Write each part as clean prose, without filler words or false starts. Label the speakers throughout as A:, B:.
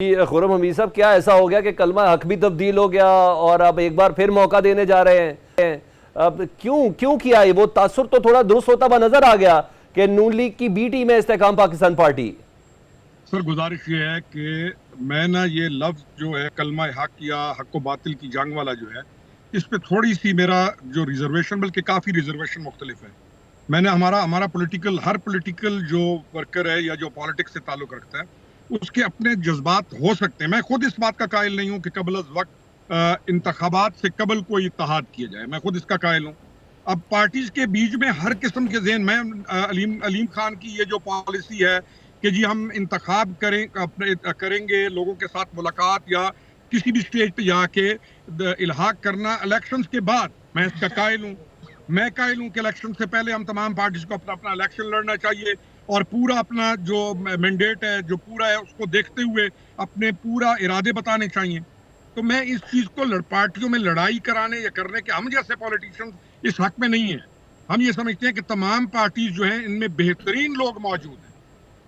A: خرم حمید صاحب، کیا ایسا ہو گیا کہ کلمہ حق بھی تبدیل ہو گیا اور اب ایک بار پھر موقع دینے جا رہے ہیں؟ اب کیوں کیا ہے؟ وہ تاثر تو تھوڑا درست ہوتا ہوا نظر آ گیا کہ نون لیگ کی بی ٹیم ہے استحکام پاکستان پارٹی۔
B: سر گزارش یہ ہے کہ میں نا یہ لفظ جو ہے کلمہ حق یا حق و باطل کی جنگ والا جو ہے، اس پہ تھوڑی سی میرا جو ریزرویشن، بلکہ کافی ریزرویشن مختلف ہے۔ میں نے ہمارا پولیٹیکل، ہر پولیٹیکل جو ورکر ہے یا جو پالیٹکس سے تعلق رکھتا ہے، اس کے اپنے جذبات ہو سکتے ہیں۔ میں خود اس بات کا قائل نہیں ہوں کہ قبل از وقت انتخابات سے قبل کوئی اتحاد کیا جائے، میں خود اس کا قائل ہوں۔ اب پارٹیز کے بیچ میں ہر قسم کے ذہن، میں علیم خان کی یہ جو پالیسی ہے کہ جی ہم انتخاب کریں گے، لوگوں کے ساتھ ملاقات یا کسی بھی سٹیج پہ جا کے الحاق کرنا الیکشنز کے بعد، میں اس کا قائل ہوں۔ میں قائل ہوں کہ الیکشن سے پہلے ہم تمام پارٹیز کو اپنا الیکشن لڑنا چاہیے اور پورا اپنا جو مینڈیٹ ہے، جو پورا ہے، اس کو دیکھتے ہوئے اپنے پورا ارادے بتانے چاہیے۔ تو میں اس چیز کو پارٹیوں میں لڑائی کرانے یا کرنے کے، ہم جیسے پولیٹیشنز اس حق میں نہیں ہیں۔ ہم یہ سمجھتے ہیں کہ تمام پارٹیز جو ہیں ان میں بہترین لوگ موجود ہیں،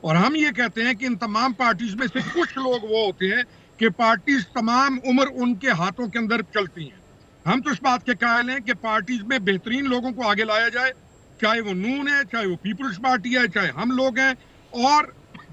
B: اور ہم یہ کہتے ہیں کہ ان تمام پارٹیز میں سے کچھ لوگ وہ ہوتے ہیں کہ پارٹیز تمام عمر ان کے ہاتھوں کے اندر چلتی ہیں۔ ہم تو اس بات کے قائل ہیں کہ پارٹیز میں بہترین لوگوں کو آگے لایا جائے، چاہے وہ نون ہے، چاہے وہ پیپلز پارٹی ہے، چاہے ہم لوگ ہیں، اور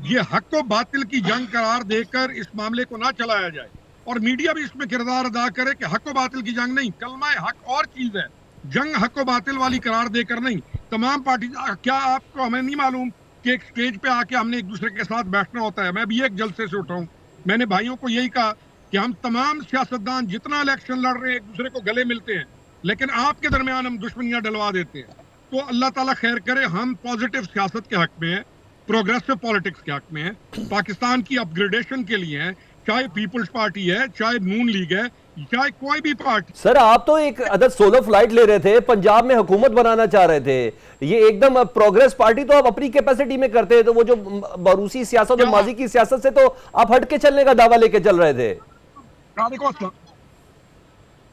B: یہ حق و باطل کی جنگ قرار دے کر اس معاملے کو نہ چلایا جائے، اور میڈیا بھی اس میں کردار ادا کرے کہ حق و باطل کی جنگ نہیں، کلمہ حق اور چیز ہے، جنگ حق و باطل والی قرار دے کر نہیں۔ تمام پارٹیز، کیا آپ کو، ہمیں نہیں معلوم کہ ایک سٹیج پہ آ کے ہم نے ایک دوسرے کے ساتھ بیٹھنا ہوتا ہے؟ میں بھی ایک جلسے سے اٹھا ہوں، میں نے بھائیوں کو یہی کہا کہ ہم تمام سیاستدان جتنا الیکشن لڑ رہے ہیں ایک دوسرے کو گلے ملتے ہیں، لیکن آپ کے درمیان ہم دشمنیاں ڈلوا دیتے ہیں۔ تو اللہ تعالیٰ خیر کرے، ہم پازیٹیو سیاست کے حق میں ہیں، پروگریسو پالیٹکس کے حق میں ہیں، پاکستان کی اپ گریڈیشن کے لیے ہیں، چاہے پیپلز پارٹی ہے، چاہے نون لیگ ہے، چاہے کوئی بھی پارٹی۔
A: سر آپ تو ایک عدد سولو فلائٹ لے رہے تھے، پنجاب میں حکومت بنانا چاہ رہے تھے، یہ ایک دم پروگریس پارٹی تو آپ اپنی کیپیسٹی میں کرتے ہیں، تو وہ جو باروسی سیاست اور ماضی کی سیاست سے تو آپ ہٹ کے چلنے کا دعویٰ لے کے چل رہے تھے۔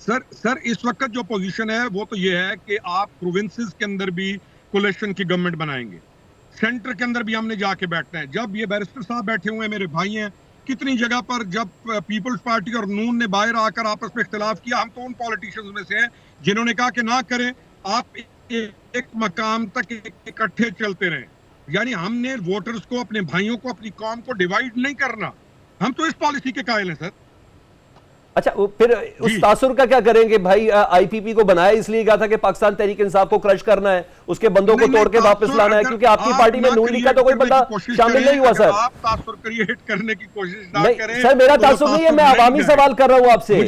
B: سر اس وقت جو پوزیشن ہے وہ تو یہ ہے کہ آپ پروونسز کے اندر بھی کولیشن کی گورنمنٹ بنائیں گے، سینٹر کے اندر بھی ہم نے جا کے بیٹھنا ہے۔ جب یہ بیرسٹر صاحب بیٹھے ہوئے ہیں، میرے بھائی ہیں، کتنی جگہ پر جب پیپلز پارٹی اور نون نے باہر آ کر آپس میں اختلاف کیا، ہم تو ان پولیٹیشنز میں سے ہیں جنہوں نے کہا کہ نہ کریں، آپ ایک مقام تک اکٹھے چلتے رہیں۔ یعنی ہم نے ووٹرز کو، اپنے بھائیوں کو، اپنی قوم کو ڈیوائیڈ نہیں کرنا، ہم تو اس پالیسی کے قائل ہیں سر۔
A: اچھا پھر اس تاثر کا کیا کریں گے؟ بھائی آئی پی پی کو بنایا اس لیے گیا تھا کہ پاکستان تحریک انصاف کو کرش کرنا ہے، اس کے بندوں کو توڑ کے واپس لانا ہے، کیونکہ آپ کی پارٹی میں نون لیگ کا تو کوئی بندہ شامل نہیں ہوا سر۔
B: آپ تاثر کریٹ کرنے کی کوشش نہ کریں
A: سر، میرا تاثر نہیں ہے، میں عوامی سوال کر رہا ہوں آپ سے۔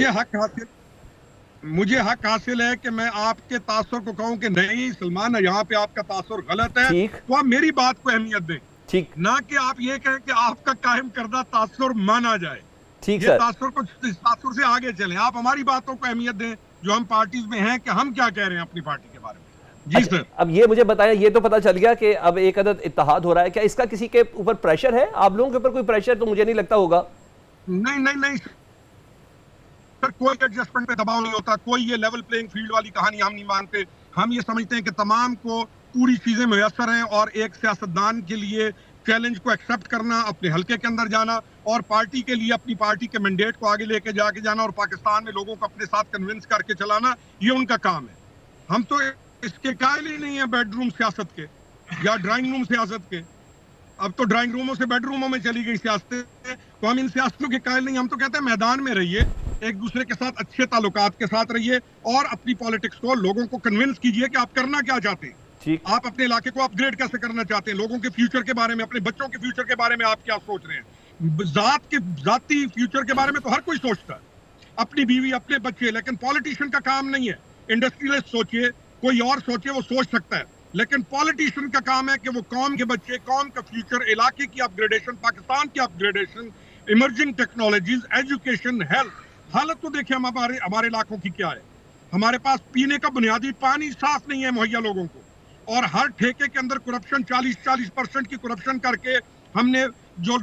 B: مجھے حق حاصل ہے کہ میں آپ کے تاثر کو کہوں کہ نہیں سلمان، یہاں پہ آپ کا تاثر غلط ہے، تو آپ میری بات کو اہمیت دیں، نہ کہ آپ یہ کہیں کہ آپ کا قائم کردہ تاثر مانا جائے۔ یہ تاثر سے آگے چلیں، آپ ہماری باتوں کو اہمیت دیں جو ہم پارٹیز میں ہیں، کہ ہم کیا کہہ رہے ہیں اپنی پارٹی کے بارے میں۔ جی سر،
A: اب یہ مجھے بتائیں، یہ تو پتا چل گیا کہ اب ایک عدد اتحاد ہو رہا ہے، کیا اس کا کسی کے اوپر پریشر ہے؟ آپ لوگوں کے اوپر کوئی پریشر تو مجھے نہیں لگتا ہوگا۔
B: نہیں سر، کوئی ایڈجسٹمنٹ پہ دباؤ نہیں ہوتا، کوئی یہ لیول پلینگ فیلڈ والی کہانی ہم نہیں مانتے۔ ہم یہ سمجھتے ہیں کہ تمام کو پوری چیزیں میسر ہیں، اور ایک سیاستدان کے لیے چیلنج کو ایکسپٹ کرنا، اپنے حلقے کے اندر جانا، اور پارٹی کے لیے اپنی پارٹی کے مینڈیٹ کو آگے لے کے جانا، اور پاکستان میں لوگوں کو اپنے ساتھ کنونس کر کے چلانا، یہ ان کا کام ہے۔ ہم تو اس کے قائل ہی نہیں ہیں بیڈ روم سیاست کے یا ڈرائنگ روم سیاست کے۔ اب تو ڈرائنگ روموں سے بیڈ روموں میں چلی گئی سیاستیں، تو ہم ان سیاستوں کے قائل نہیں۔ ہم تو کہتے ہیں میدان میں رہیے، ایک دوسرے کے ساتھ اچھے تعلقات کے ساتھ رہیے، اور اپنی پالیٹکس کو لوگوں کو کنونس کیجئے کہ آپ کرنا کیا چاہتے ہیں، آپ اپنے علاقے کو اپ گریڈ کیسے کرنا چاہتے ہیں، لوگوں کے فیوچر کے بارے میں، اپنے بچوں کے فیوچر کے بارے میں آپ کیا سوچ رہے ہیں۔ ذاتی فیوچر کے بارے میں تو ہر کوئی سوچتا ہے، اپنی بیوی، اپنے بچے، لیکن پولیٹیشین کا کام نہیں ہے۔ انڈسٹریلسٹ سوچے، کوئی اور سوچے، وہ سوچ سکتا ہے، لیکن پولیٹیشین کا کام ہے کہ وہ قوم کے بچے، قوم کا فیوچر، علاقے کی اپ گریڈیشن، پاکستان کی upgradation, emerging technologies, education, health. حالت تو دیکھیں ہمارے علاقوں کی کیا ہے۔ ہمارے پاس پینے کا بنیادی پانی صاف نہیں ہے مہیا لوگوں کو، اور ہر ٹھیکے کے اندر کرپشن، 40% کی کرپشن کر کے ہم نے جو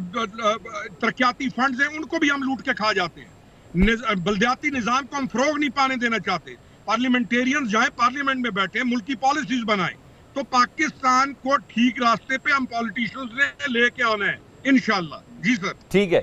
B: ترقیاتی فنڈز ہیں ان کو بھی ہم لوٹ کے کھا جاتے ہیں۔ بلدیاتی نظام کو ہم فروغ نہیں پانے دینا چاہتے۔ پارلیمنٹیرینز جائیں، پارلیمنٹ میں بیٹھیں، ملکی پالیسیز بنائیں، تو پاکستان کو ٹھیک راستے پہ ہم پولیٹیشنز نے لے کے آنا ہے انشاءاللہ۔ جی سر،
A: ٹھیک ہے۔